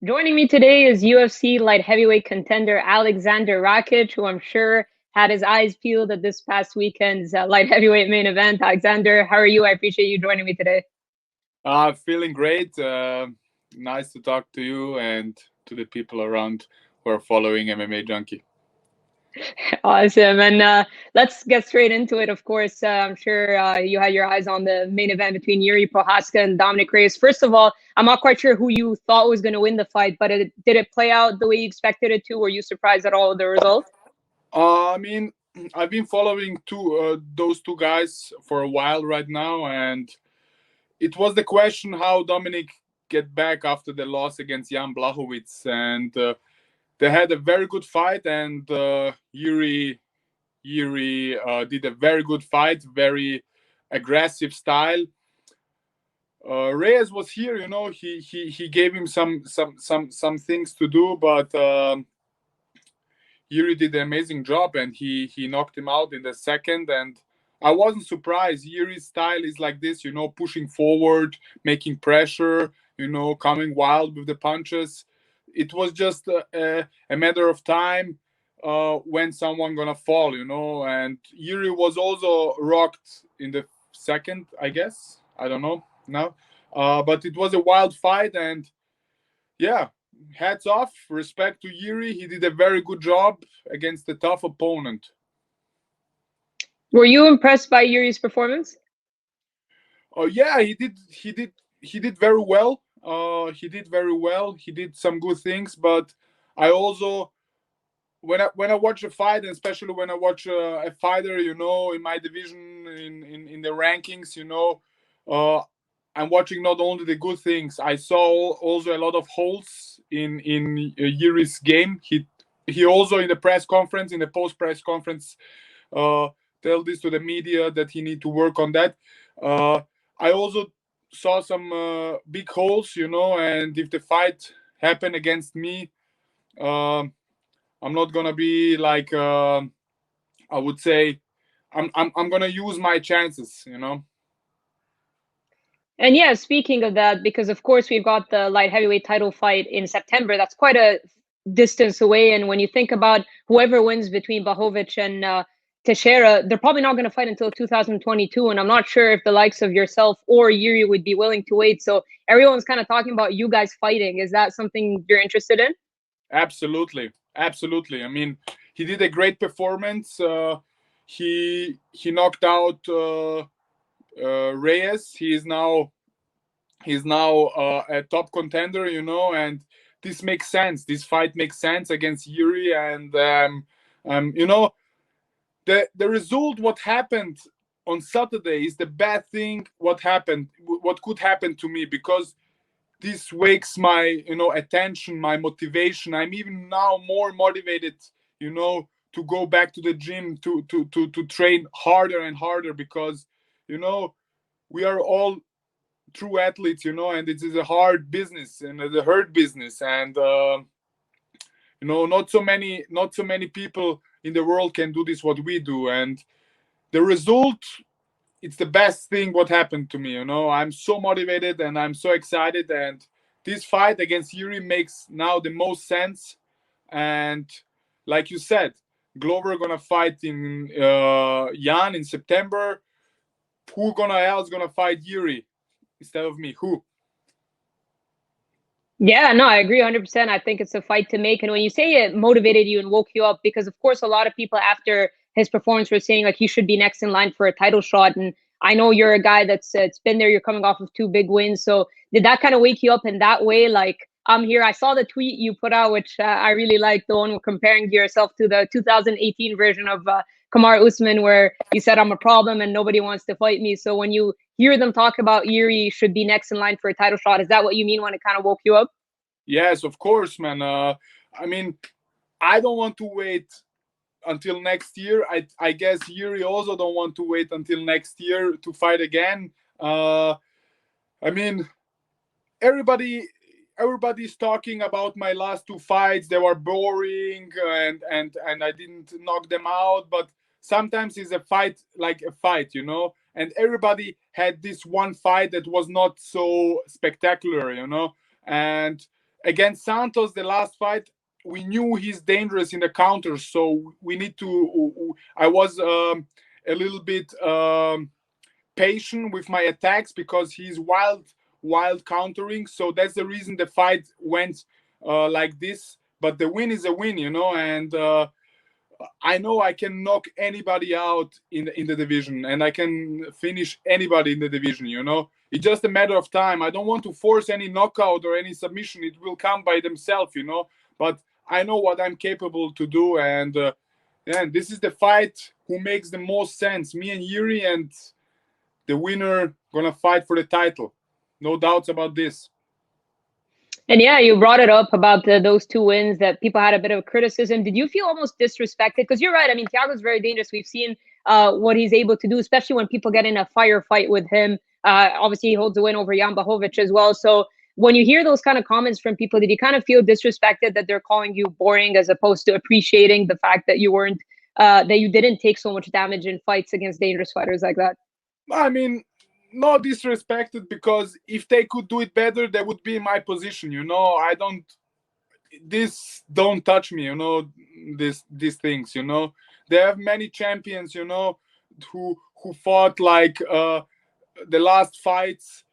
Joining me today is UFC light heavyweight contender Aleksandar Rakic, who I'm sure had his eyes peeled at this past weekend's light heavyweight main event. Alexander, how are you? I appreciate you joining me today. Feeling great. Nice to talk to you and to the people around who are following MMA Junkie. Awesome. And let's get straight into it. Of course, I'm sure you had your eyes on the main event between Jiri Prochazka and Dominic Reyes. First of all, I'm not quite sure who you thought was going to win the fight, but did it play out the way you expected it to? Were you surprised at all with the result? I mean, I've been following those two guys for a while right now, and it was the question how Dominic get back after the loss against Jan Blachowicz, and they had a very good fight, and Jiri did a very good fight, very aggressive style. Reyes was here, he gave him some things to do, but Jiri did an amazing job, and he knocked him out in the second. And I wasn't surprised. Jiri's style is like this, pushing forward, making pressure, coming wild with the punches. It was just a matter of time when someone gonna fall, And Jiri was also rocked in the second, I guess. I don't know now, but it was a wild fight, and yeah, hats off, respect to Jiri. He did a very good job against a tough opponent. Were you impressed by Yuri's performance? Oh yeah, he did very well. He did very well. He did some good things, but I also when I watch a fight, and especially when I watch a fighter, in my division, in the rankings, uh, I'm watching not only the good things. I saw also a lot of holes in Yuri's game. He also in the press conference, in the post press conference, uh, tell this to the media that he need to work on that. Uh, I also saw some big holes, and if the fight happened against me, um I'm not gonna be like I would say I'm gonna use my chances. And yeah, speaking of that, because of course we've got the light heavyweight title fight in September. That's quite a distance away. And when you think about whoever wins between Blachowicz and Teixeira, they're probably not going to fight until 2022. And I'm not sure if the likes of yourself or Yuri would be willing to wait. So everyone's kind of talking about you guys fighting. Is that something you're interested in? Absolutely, absolutely. I mean, he did a great performance. He knocked out Reyes. He's now a top contender, and this makes sense. This fight makes sense against Yuri, and the result, what happened on Saturday, is the bad thing. What could happen to me, because this wakes my attention, my motivation. I'm even now more motivated, to go back to the gym, to train harder and harder, because you know we are all true athletes, and it is a hard business and a hard business, and not so many people in the world can do this what we do, and the result, it's the best thing what happened to me. I'm so motivated and I'm so excited, and this fight against Yuri makes now the most sense. And like you said, Glover gonna fight in Jan in September. Who else gonna fight Yuri instead of me? Who? Yeah, no, I agree 100%. I think it's a fight to make. And when you say it motivated you and woke you up, because of course, a lot of people after his performance were saying like he should be next in line for a title shot. And I know you're a guy that's it's been there. You're coming off of two big wins. So did that kind of wake you up in that way? Like, I'm here. I saw the tweet you put out, which I really liked, the one comparing yourself to the 2018 version of Kamaru Usman, where you said, I'm a problem and nobody wants to fight me. So when you hear them talk about Yuri should be next in line for a title shot, is that what you mean when it kind of woke you up? Yes, of course, man. I mean, I don't want to wait until next year. I guess Yuri also don't want to wait until next year to fight again. I mean, everybody everybody's talking about my last two fights. They were boring, and I didn't knock them out. But sometimes it's a fight like a fight, and everybody had this one fight that was not so spectacular, and against Santos, the last fight, we knew he's dangerous in the counters, so we need to. I was a little bit patient with my attacks because he's wild countering. So that's the reason the fight went like this. But the win is a win, and I know I can knock anybody out in the division, and I can finish anybody in the division. It's just a matter of time. I don't want to force any knockout or any submission. It will come by themselves, But I know what I'm capable to do, and this is the fight who makes the most sense. Me and Jiri, and the winner gonna fight for the title. No doubts about this. And yeah, you brought it up about those two wins that people had a bit of criticism. Did you feel almost disrespected? Because you're right. I mean, Thiago's very dangerous. We've seen what he's able to do, especially when people get in a firefight with him. Obviously, he holds a win over Jan Blachowicz as well. So when you hear those kind of comments from people, did you kind of feel disrespected that they're calling you boring as opposed to appreciating the fact that you weren't, that you didn't take so much damage in fights against dangerous fighters like that? I mean, not disrespected, because if they could do it better, they would be in my position. I don't. This don't touch me. These things. They have many champions. Who fought like the last fights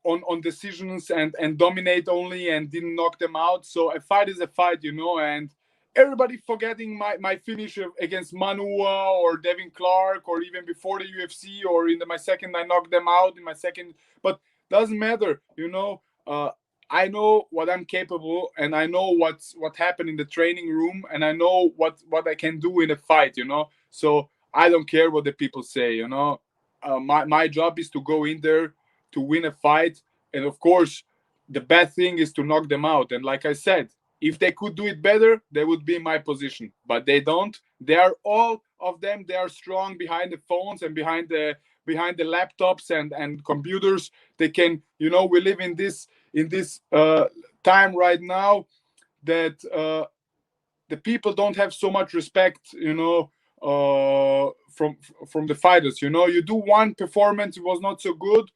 on decisions and dominate only and didn't knock them out. So a fight is a fight, and everybody forgetting my finish against Manua or Devin Clark, or even before the UFC, or in my second I knocked them out in my second. But doesn't matter, I know what I'm capable, and I know what happened in the training room, and I know what I can do in a fight, So I don't care what the people say, my job is to go in there to win a fight, and of course the bad thing is to knock them out. And like I said, if they could do it better, they would be in my position, but they don't. They are all of them. They are strong behind the phones and behind the laptops and computers. They can, we live in this time right now that the people don't have so much respect, from the fighters. You do one performance, it was not so good,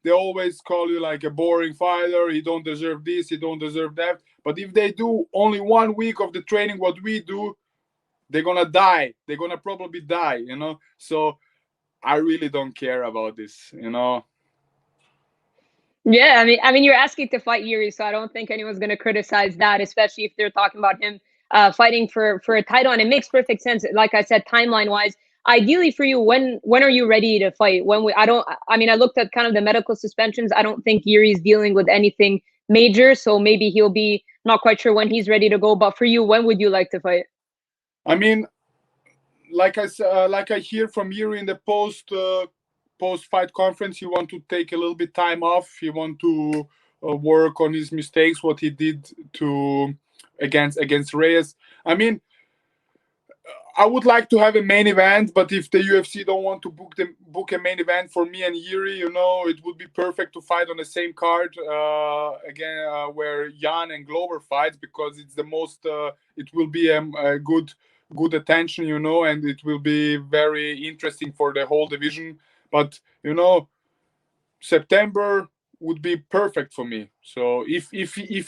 they always call you like a boring fighter. He don't deserve this, he don't deserve that. But if they do only 1 week of the training what we do, they're gonna die. They're gonna probably die, So I really don't care about this, Yeah, I mean, you're asking to fight Jiri, so I don't think anyone's going to criticize that, especially if they're talking about him fighting for a title. And it makes perfect sense. Like I said, timeline wise, ideally for you, when are you ready to fight? I mean, I looked at kind of the medical suspensions. I don't think Yuri's dealing with anything major, so maybe he'll be not quite sure when he's ready to go. But for you, when would you like to fight? I mean, like I hear from Jiri in the post-fight conference, he want to take a little bit time off. He want to work on his mistakes, what he did against Reyes. I mean, I would like to have a main event, but if the UFC don't want to book a main event for me and Jiri, it would be perfect to fight on the same card again, where Jan and Glover fights, because it's the most. It will be a good attention, and it will be very interesting for the whole division. But September would be perfect for me. So if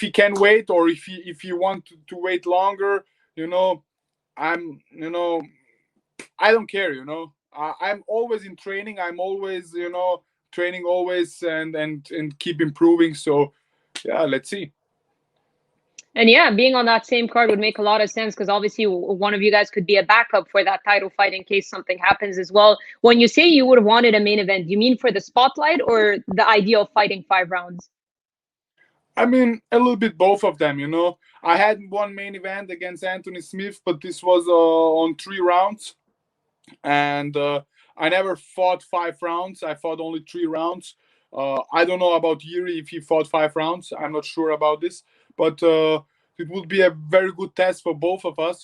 he can wait, or if he want to wait longer, I'm I don't care. I'm always in training. I'm always training always, and keep improving. So yeah, let's see. And yeah, being on that same card would make a lot of sense, because obviously one of you guys could be a backup for that title fight in case something happens as well. When you say you would have wanted a main event, do you mean for the spotlight or the idea of fighting 5 rounds? I mean, a little bit both of them, I had one main event against Anthony Smith, but this was on 3 rounds. And I never fought 5 rounds. I fought only 3 rounds. I don't know about Jiri if he fought 5 rounds. I'm not sure about this. But it would be a very good test for both of us,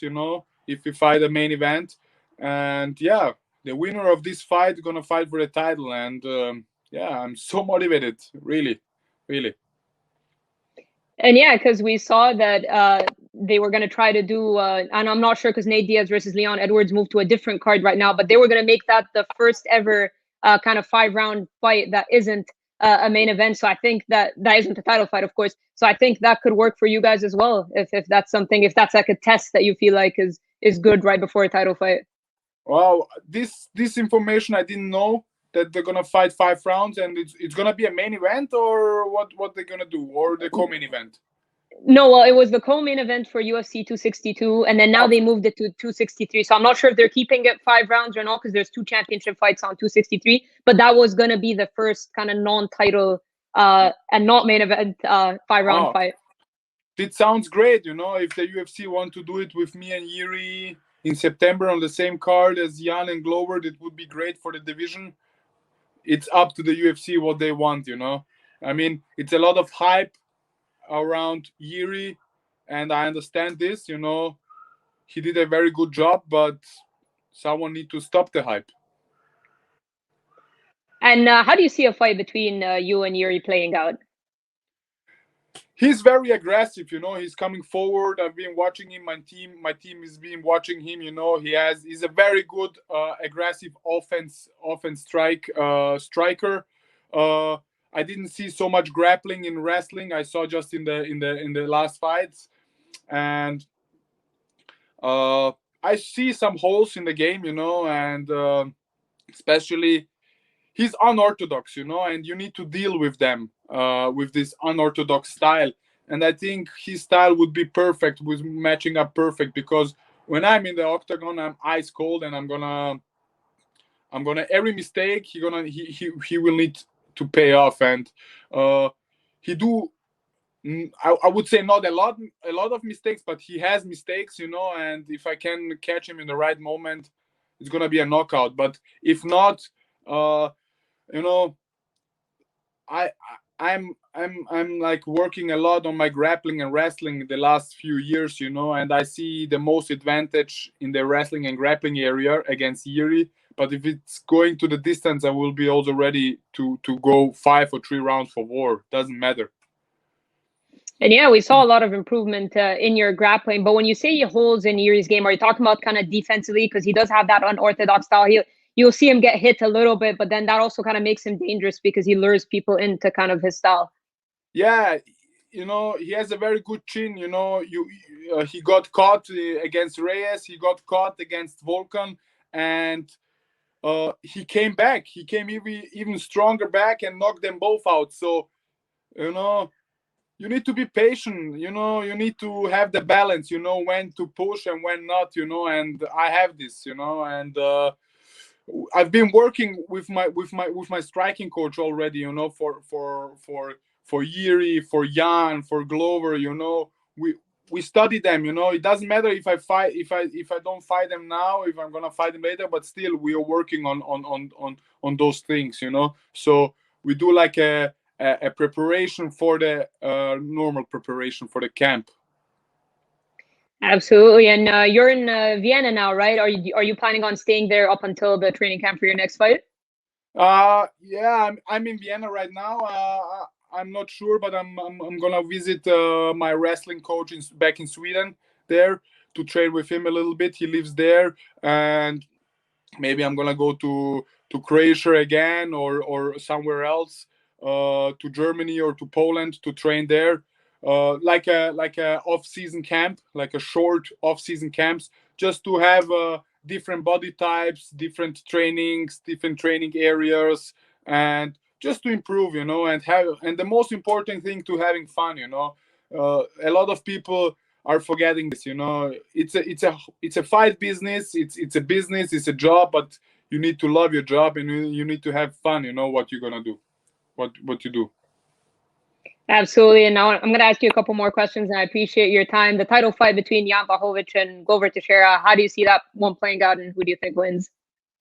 if we fight a main event. And yeah, the winner of this fight is going to fight for the title. And yeah, I'm so motivated, really, really. And yeah, because we saw that they were going to try to do, and I'm not sure because Nate Diaz versus Leon Edwards moved to a different card right now, but they were going to make that the first ever kind of 5-round fight that isn't a main event. So I think that isn't a title fight, of course. So I think that could work for you guys as well, if that's something, if that's like a test that you feel like is good right before a title fight. Wow, this information I didn't know, that they're gonna fight 5 rounds, and it's gonna be a main event, or what they're gonna do, or the co-main event. No, well, it was the co-main event for UFC 262, and then now they moved it to 263. So I'm not sure if they're keeping it 5 rounds or not, because there's 2 championship fights on 263. But that was going to be the first kind of non-title and not main event 5-round fight. It sounds great, if the UFC want to do it with me and Jiri in September on the same card as Jan and Glover, it would be great for the division. It's up to the UFC what they want, I mean, it's a lot of hype around Jiri, and I understand this. He did a very good job, but someone need to stop the hype. And how do you see a fight between you and Jiri playing out? He's very aggressive, he's coming forward. I've been watching him. My team has been watching him. He's a very good aggressive offense striker. I didn't see so much grappling in wrestling. I saw just in the last fights, and I see some holes in the game, and especially he's unorthodox, and you need to deal with them with this unorthodox style. And I think his style would be perfect, with matching up perfect, because when I'm in the octagon, I'm ice cold, and I'm gonna every mistake he will need to pay off. And he do, I would say, not a lot of mistakes, but he has mistakes, and if I can catch him in the right moment, it's gonna be a knockout. But if not, I'm like working a lot on my grappling and wrestling the last few years, and I see the most advantage in the wrestling and grappling area against Jiri. But if it's going to the distance, I will be also ready to go 5 or 3 rounds for war. Doesn't matter. And yeah, we saw a lot of improvement in your grappling. But when you say he holds in Jiri's game, are you talking about kind of defensively? Because he does have that unorthodox style. You'll see him get hit a little bit, but then that also kind of makes him dangerous because he lures people into kind of his style. Yeah, he has a very good chin. He got caught against Reyes. He got caught against Volkan, and he came back. He came even stronger back and knocked them both out. So, you need to be patient. You need to have the balance. When to push and when not. And I have this. And I've been working with my striking coach already. For Jiri, for Jan, for Glover. We study them. It doesn't matter if I fight, if I don't fight them now, if I'm gonna fight them later, but still we are working on those things. So we do like a preparation for the normal preparation for the camp. Absolutely. And you're in Vienna now, right? Are you planning on staying there up until the training camp for your next fight? Yeah, I'm in Vienna right now. I'm not sure, but I'm gonna visit my wrestling coach back in Sweden there to train with him a little bit. He lives there, and maybe I'm gonna go to Croatia again, or somewhere else, to Germany or to Poland to train there, like a off-season camp, like a short off-season camps, just to have different body types, different trainings, different training areas, and just to improve, and the most important thing, to having fun. A lot of people are forgetting this. It's a fight business. It's a business. It's a job, but you need to love your job, and you need to have fun. What you're gonna do, what you do. Absolutely. And now I'm going to ask you a couple more questions, and I appreciate your time. The title fight between Jan Blachowicz and Glover Teixeira, how do you see that one playing out, and who do you think wins?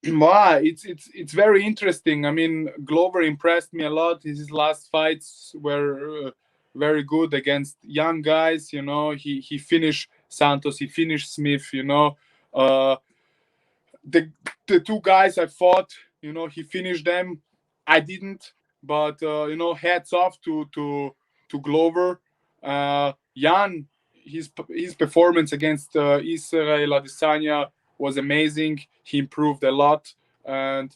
Wow, it's very interesting. I mean, Glover impressed me a lot. His last fights were very good against young guys. He finished Santos, he finished Smith. The 2 guys I fought, he finished them. I didn't, but hats off to Glover. Jan, his performance against Israel Adesanya was amazing. He improved a lot, and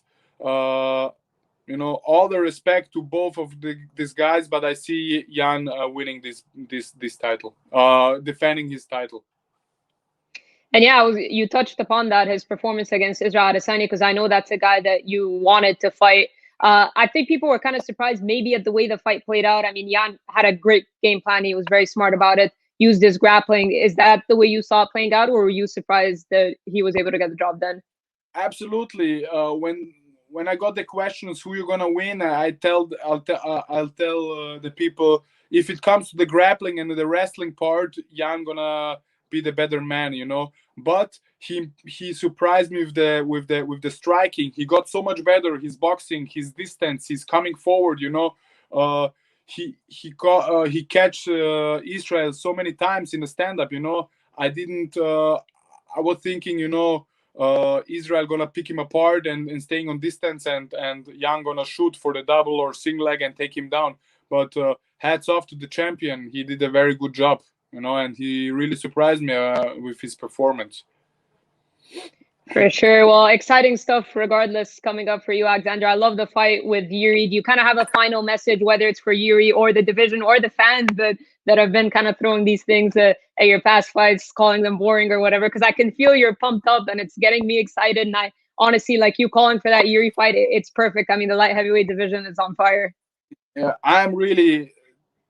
you know, all the respect to both of these guys, but I see Jan winning this title, defending his title. And yeah, you touched upon that, his performance against Israel Adesanya, because I know that's a guy that you wanted to fight. I think people were kind of surprised maybe at the way the fight played out. I mean, Jan had a great game plan. He was very smart about it, used his grappling. Is that the way you saw it playing out, or were you surprised that he was able to get the job done? Absolutely. When I got the questions who you're gonna win, I'll tell the people, if it comes to the grappling and the wrestling part, Jan gonna be the better man, you know. But he surprised me with the striking. He got so much better. His boxing, his distance, he's coming forward, you know. He catch Israel so many times in the stand up, you know. I was thinking, you know, Israel gonna pick him apart and staying on distance, and Jan gonna shoot for the double or single leg and take him down. But hats off to the champion. He did a very good job, you know, and he really surprised me with his performance. For sure. Well, exciting stuff regardless coming up for you, Alexander. I love the fight with Jiri. Do you kind of have a final message, whether it's for Jiri or the division or the fans that have been kind of throwing these things at your past fights, calling them boring or whatever? Because I can feel you're pumped up and it's getting me excited. And I honestly, like, you calling for that Jiri fight, it's perfect. I mean, the light heavyweight division is on fire. Yeah, I'm really,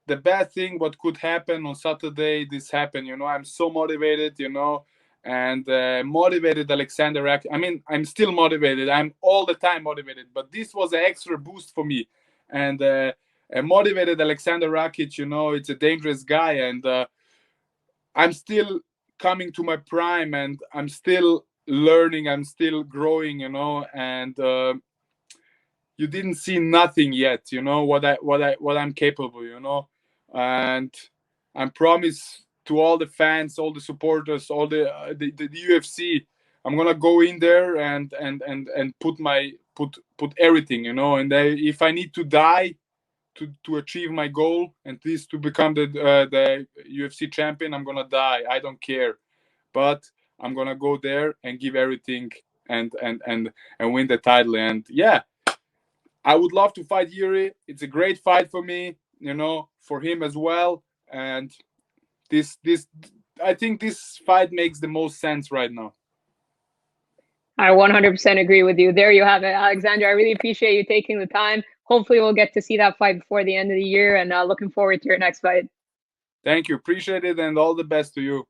the bad thing what could happen on Saturday, this happened, you know. I'm so motivated, you know, and motivated Aleksandar Rakic. I mean, I'm still motivated. I'm all the time motivated, but this was an extra boost for me. And motivated Aleksandar Rakic, you know, it's a dangerous guy, and I'm still coming to my prime, and I'm still learning. I'm still growing, you know, and you didn't see nothing yet, you know, what I'm capable, you know, and I promise to all the fans, all the supporters, all the UFC, I'm gonna go in there and put everything, you know, and if I need to die to achieve my goal, and this to become the UFC champion, I'm gonna die. I don't care, but I'm gonna go there and give everything and win the title. And yeah, I would love to fight Jiri. It's a great fight for me, you know, for him as well. And this I think this fight makes the most sense right now. I 100% agree with you. There you have it, Alexander. I really appreciate you taking the time. Hopefully we'll get to see that fight before the end of the year, and looking forward to your next fight. Thank you. Appreciate it, and all the best to you.